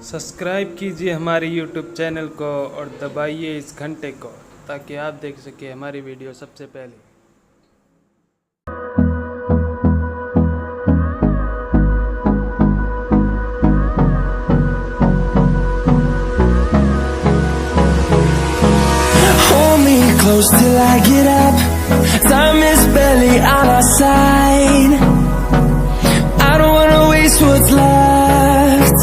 Subscribe कीजिए हमारे YouTube channel को और दबाइए इस घंटे को ताकि आप देख सकें हमारी वीडियो सबसे पहले। Hold me close till I get up. Time is barely on our side. I don't wanna waste what's left.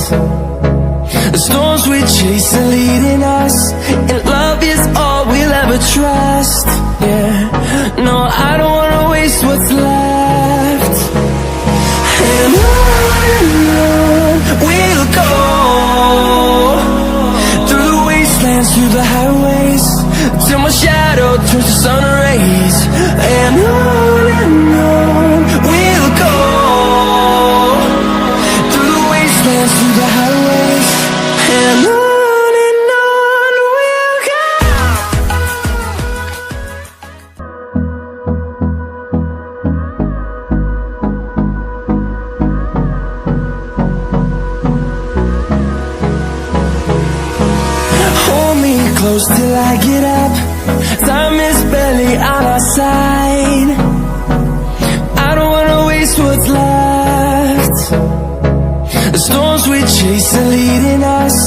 The storms we chase are leading us, and love is all we'll ever trust. Yeah, no, I don't wanna waste what's left. And on we'll go, through the wastelands, through the highways, till my shadow turns to sun rays. And on we'll go, through the wastelands, through the highways, and on we'll go. Hold me close till I get up. Time is barely on our side. I don't wanna waste what's left. The storms we chase are leading us,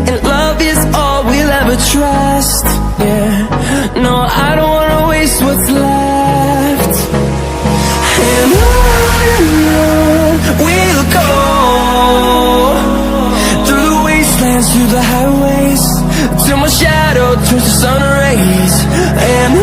and love is all we'll ever trust. Yeah, no, I don't wanna waste what's left. And on we'll go, through the wastelands, through the highways, till my shadow turns to sun rays. And